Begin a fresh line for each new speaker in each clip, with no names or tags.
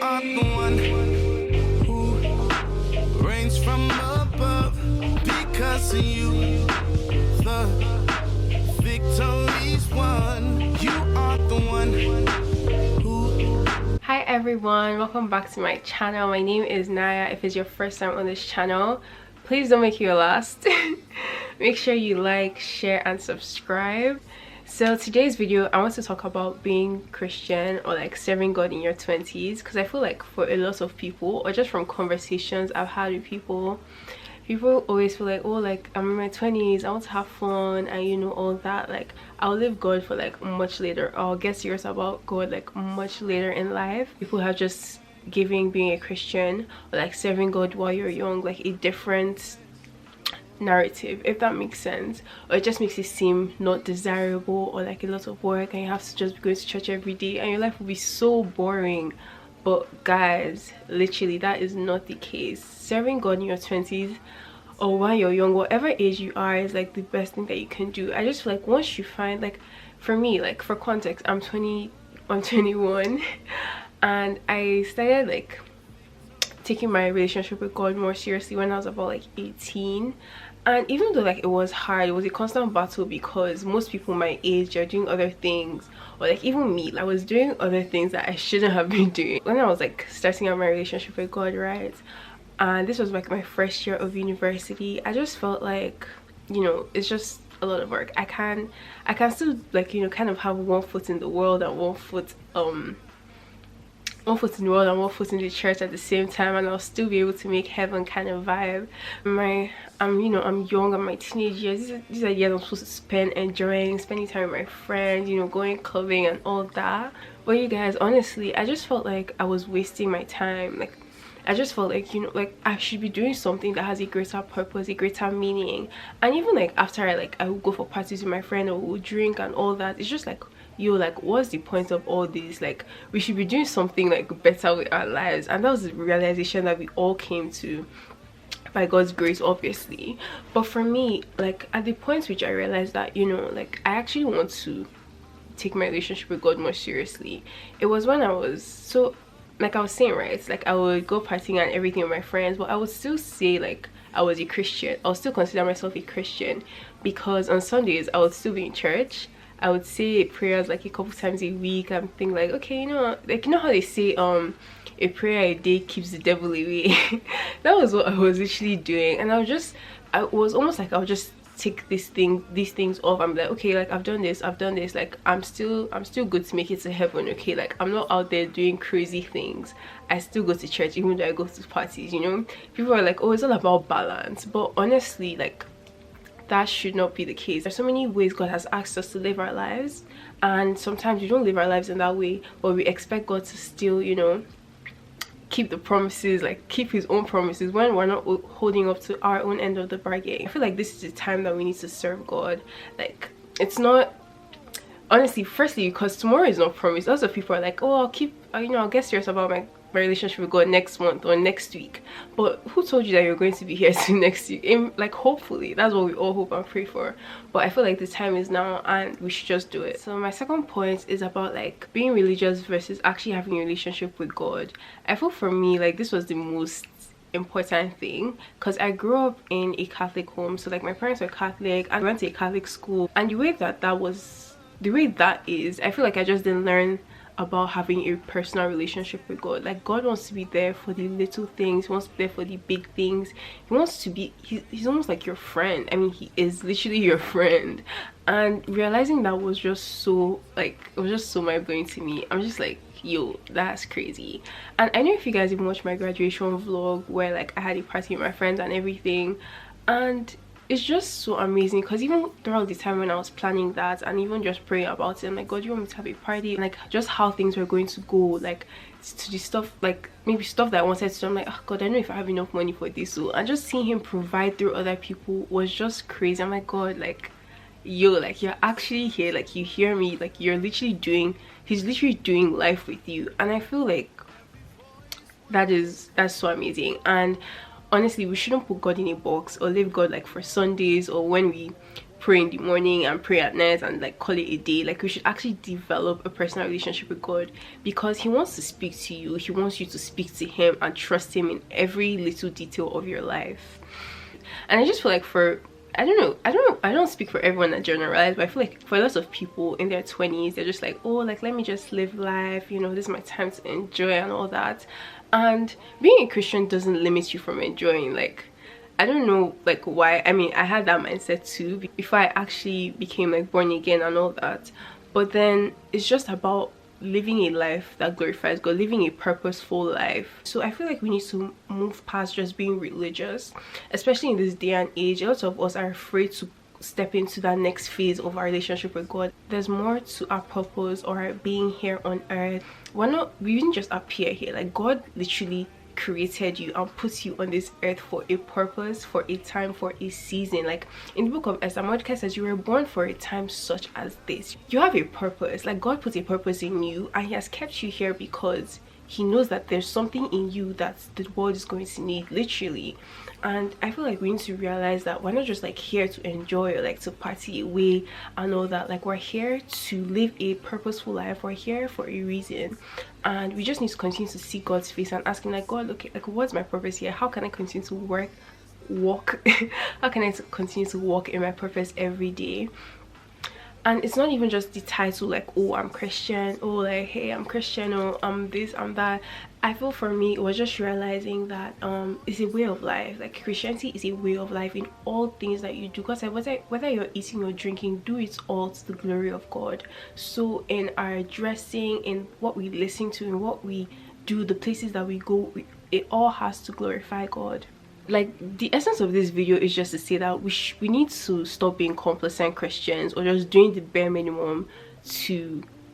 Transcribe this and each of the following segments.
are the one who reigns from above. Because of you, the victory's won. You are the one who...
Hi everyone, welcome back to my channel. My name is Naya. If it's your first time on this channel, please don't make it your last. Make sure you like, share and subscribe. So today's video, I want to talk about being Christian or like serving God in your 20s, because I feel like for a lot of people, or just from conversations I've had with people always feel like, oh, like I'm in my 20s, I want to have fun and you know all that. Like I'll leave God for like much later, or I'll get serious about God like much later in life. People have just giving being a Christian or like serving God while you're young like a different narrative, if that makes sense, or it just makes it seem not desirable or like a lot of work and you have to just be going to church every day and your life will be so boring. But guys, literally that is not the case. Serving God in your 20s or while you're young, whatever age you are, is like the best thing that you can do. I just feel like once you find, like for me, like for context, I'm 21 and I started like taking my relationship with God more seriously when I was about like 18. And even though like it was hard, it was a constant battle because most people my age are doing other things, or like even me, I was doing other things that I shouldn't have been doing when I was like starting out my relationship with God, right? And this was like my first year of university. I just felt like, you know, it's just a lot of work. I can still like, you know, kind of have one foot in the world and one foot in the world and one foot in the church at the same time, and I'll still be able to make heaven kind of vibe. I'm young, I'm my teenage years. These are years I'm supposed to spend enjoying, spending time with my friends, you know, going clubbing and all that. But you guys, honestly, I just felt like I was wasting my time. Like I just felt like, you know, like I should be doing something that has a greater purpose, a greater meaning. And even like after I would go for parties with my friend or we would drink and all that, it's just like, yo, like what's the point of all this? Like we should be doing something like better with our lives. And that was the realization that we all came to by God's grace, obviously. But for me, like at the point which I realized that, you know, like I actually want to take my relationship with God more seriously, it was when I was so, like I was saying, right, it's like I would go partying and everything with my friends, but I would still say like I was a Christian. I'll still consider myself a Christian because on Sundays I would still be in church. I would say prayers like a couple times a week. I'm thinking like, okay, you know, like you know how they say a prayer a day keeps the devil away. That was what I was literally doing, and I was almost like I would just take these things off. I'm like, okay, like I've done this, like I'm still good to make it to heaven. Okay, like I'm not out there doing crazy things. I still go to church even though I go to parties, you know. People are like, oh, it's all about balance, but honestly, like that should not be the case. There's so many ways God has asked us to live our lives, and sometimes we don't live our lives in that way, but we expect God to still, you know, keep the promises, like keep his own promises when we're not holding up to our own end of the bargain. I feel like this is the time that we need to serve God. Like it's not, honestly, firstly because tomorrow is not promised. Lots of people are like, oh, I'll keep, you know, I'll get serious about my relationship with God next month or next week. But who told you that you're going to be here till next week? Like hopefully that's what we all hope and pray for, but I feel like the time is now and we should just do it. So my second point is about like being religious versus actually having a relationship with God. I feel for me like this was the most important thing because I grew up in a Catholic home, so like my parents were Catholic and I went to a Catholic school, and the way that is, I feel like I just didn't learn about having a personal relationship with God. Like God wants to be there for the little things, he wants to be there for the big things. He wants to be, he's almost like your friend. I mean, he is literally your friend. And realizing that was just so, like, it was just so mind-blowing to me. I'm just like, yo, that's crazy. And I know if you guys even watched my graduation vlog where like I had a party with my friends and everything, and it's just so amazing because even throughout the time when I was planning that and even just praying about it, I'm like, God, you want me to have a party? And like just how things were going to go, like to the stuff, like maybe stuff that I wanted to do, I'm like, oh God, I don't know if I have enough money for this. So and just seeing him provide through other people was just crazy. I'm like, God, like yo, like you're actually here, like you hear me, like you're literally doing, he's literally doing life with you. And I feel like that's so amazing. And honestly, we shouldn't put God in a box or leave God like for Sundays or when we pray in the morning and pray at night and like call it a day. Like we should actually develop a personal relationship with God, because he wants to speak to you. He wants you to speak to him and trust him in every little detail of your life. And I just feel like I don't speak for everyone that generalize, but I feel like for a lot of people in their 20s, they're just like, oh, like let me just live life, you know, this is my time to enjoy and all that. And being a Christian doesn't limit you from enjoying. Like I don't know like why. I mean, I had that mindset too before I actually became like born again and all that, but then it's just about living a life that glorifies God, living a purposeful life. So I feel like we need to move past just being religious, especially in this day and age. A lot of us are afraid to step into that next phase of our relationship with God. There's more to our purpose or our being here on earth. We didn't just appear here. Like God literally created you and put you on this earth for a purpose, for a time, for a season. Like in the book of Esther, Mordecai says you were born for a time such as this. You have a purpose. Like God put a purpose in you, and he has kept you here because he knows that there's something in you that the world is going to need, literally. And I feel like we need to realize that we're not just like here to enjoy or like to party away and all that. Like we're here to live a purposeful life. We're here for a reason, and we just need to continue to see God's face and ask him like, God, okay, like what's my purpose here? How can I continue to walk how can I continue to walk in my purpose every day? And it's not even just the title like, oh, I'm Christian, oh, like, hey, I'm Christian, or I'm this, I'm that. I feel for me it was just realizing that it's a way of life. Like Christianity is a way of life in all things that you do, because whether you're eating or drinking, do it all to the glory of God. So in our dressing, in what we listen to, in what we do, the places that we go, it all has to glorify God. Like the essence of this video is just to say that we need to stop being complacent Christians, or just doing the bare minimum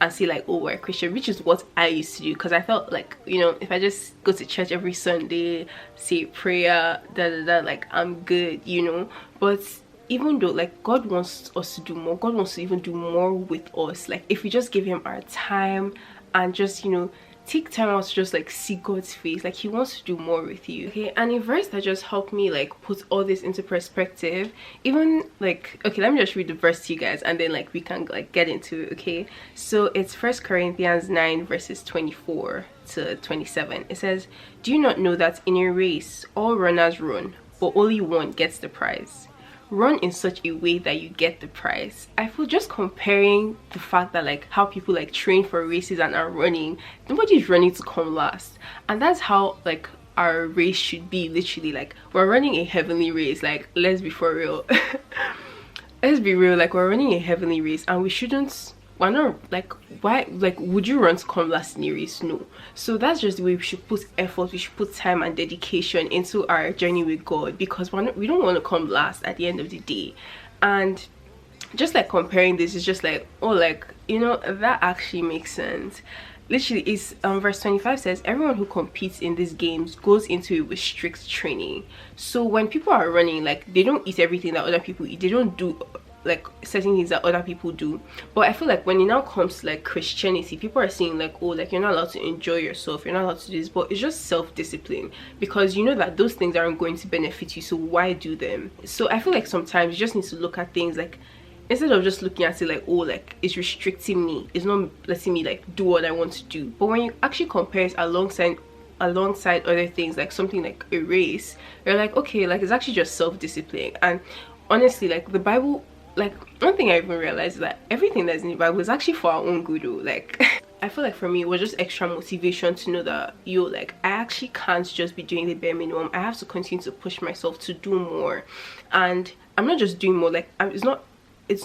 and say like, oh, we're Christian, which is what I used to do, because I felt like, you know, if I just go to church every Sunday, say prayer, like I'm good, you know. But even though like God wants us to do more, God wants to even do more with us. Like if we just give him our time and just, you know, take time out to just like see God's face, like he wants to do more with you. Okay, and a verse that just helped me like put all this into perspective, even like, okay, let me just read the verse to you guys and then like we can like get into it. Okay, so it's 1 Corinthians 9 verses 24 to 27. It says, do you not know that in a race all runners run, but only one gets the prize? Run in such a way that you get the prize. I feel just comparing the fact that like how people like train for races and are running, nobody's running to come last. And that's how like our race should be, literally. Like we're running a heavenly race. Like let's be for real. Let's be real, like we're running a heavenly race, and we're not like, why, like would you run to come last in a race? No. So that's just the way we should put effort, we should put time and dedication into our journey with God, because we don't want to come last at the end of the day. And just like comparing this is just like, oh, like, you know, that actually makes sense. Literally is verse 25 says, everyone who competes in these games goes into it with strict training. So when people are running, like they don't eat everything that other people eat, they don't do like certain things that other people do. But I feel like when it now comes to like Christianity, people are saying like, oh, like you're not allowed to enjoy yourself, you're not allowed to do this, but it's just self-discipline, because you know that those things aren't going to benefit you, so why do them? So I feel like sometimes you just need to look at things like, instead of just looking at it like, oh, like it's restricting me, it's not letting me like do what I want to do. But when you actually compare it alongside other things, like something like a race, you're like, okay, like it's actually just self-discipline. And honestly, like the Bible, like one thing I even realized is that everything that's in the Bible is actually for our own good. Like I feel like for me it was just extra motivation to know that, yo, like I actually can't just be doing the bare minimum. I have to continue to push myself to do more. And I'm not just doing more, like it's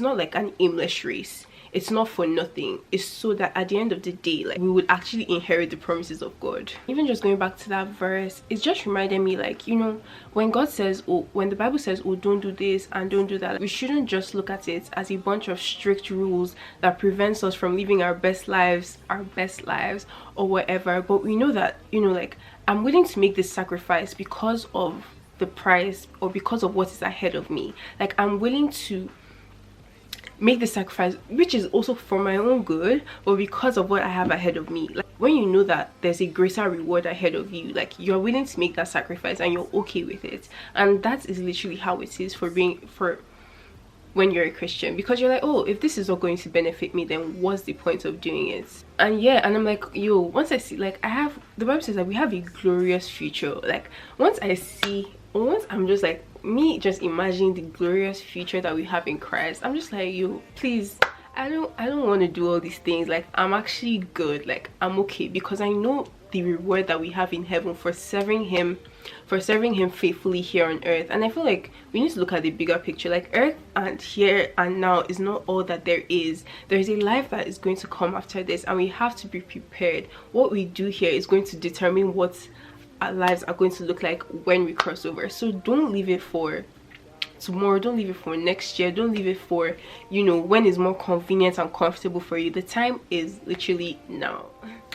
not like an aimless race. It's not for nothing. It's so that at the end of the day, like we would actually inherit the promises of God. Even just going back to that verse, it just reminded me, like, you know, when God says, oh, when the Bible says, oh, don't do this and don't do that, we shouldn't just look at it as a bunch of strict rules that prevents us from living our best lives or whatever. But we know that, you know, like I'm willing to make this sacrifice because of the price or because of what is ahead of me. Like I'm willing to make the sacrifice, which is also for my own good, but because of what I have ahead of me. Like when you know that there's a greater reward ahead of you, like you're willing to make that sacrifice and you're okay with it. And that is literally how it is for when you're a Christian, because you're like, oh, if this is not going to benefit me, then what's the point of doing it? And yeah, and I'm like, yo, once I see, like, I have, the Bible says that we have a glorious future. Like, once I'm just like, me just imagining the glorious future that we have in Christ, I'm just like, yo, please, I don't want to do all these things. Like, I'm actually good, like, I'm okay, because I know the reward that we have in heaven for serving him faithfully here on earth. And I feel like we need to look at the bigger picture. Like, earth and here and now is not all that there is. There's a life that is going to come after this, and we have to be prepared. What we do here is going to determine what our lives are going to look like when we cross over. So don't leave it for tomorrow, don't leave it for next year, don't leave it for, you know, when it's more convenient and comfortable for you. The time is literally now.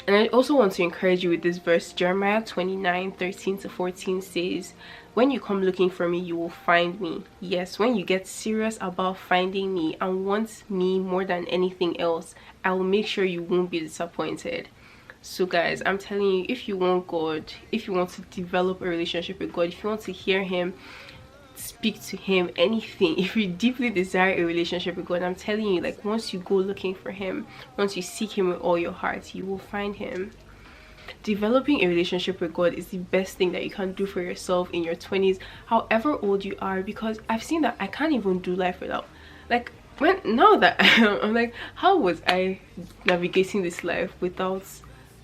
And I also want to encourage you with this verse. Jeremiah 29:13-14 says, when you come looking for me, you will find me. Yes, when you get serious about finding me and want me more than anything else, I will make sure you won't be disappointed. So guys, I'm telling you, if you want God, if you want to develop a relationship with God, if you want to hear him, speak to him, anything, if you deeply desire a relationship with God, I'm telling you, like, once you go looking for him, once you seek him with all your heart, you will find him. Developing a relationship with God is the best thing that you can do for yourself in your 20s, however old you are, because I've seen that I can't even do life without, like, now that I'm like, how was I navigating this life without,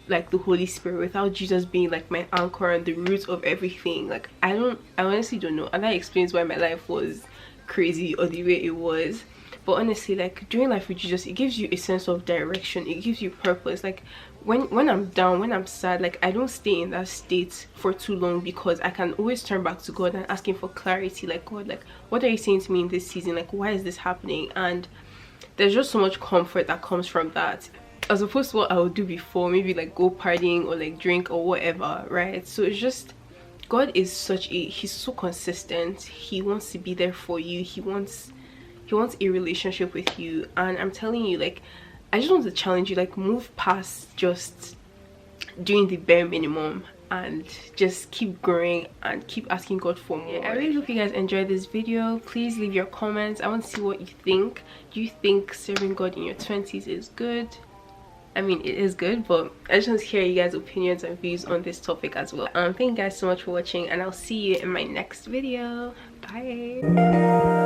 like, the Holy Spirit, without Jesus being like my anchor and the root of everything? Like, I honestly don't know, and that explains why my life was crazy or the way it was. But honestly, like, doing life with Jesus, it gives you a sense of direction, it gives you purpose. Like, when I'm down, when I'm sad, like, I don't stay in that state for too long, because I can always turn back to God and ask him for clarity. Like, God, like, what are you saying to me in this season? Like, why is this happening? And there's just so much comfort that comes from that, as opposed to what I would do before, maybe like go partying or like drink or whatever, right? So it's just, God is he's so consistent. He wants to be there for you. He wants a relationship with you. And I'm telling you, like, I just want to challenge you, like, move past just doing the bare minimum and just keep growing and keep asking God for more. Yeah, I really hope you guys enjoyed this video. Please leave your comments. I want to see what you think. Do you think serving God in your 20s is good? I mean, it is good, but I just want to hear you guys' opinions and views on this topic as well. Thank you guys so much for watching, and I'll see you in my next video. Bye.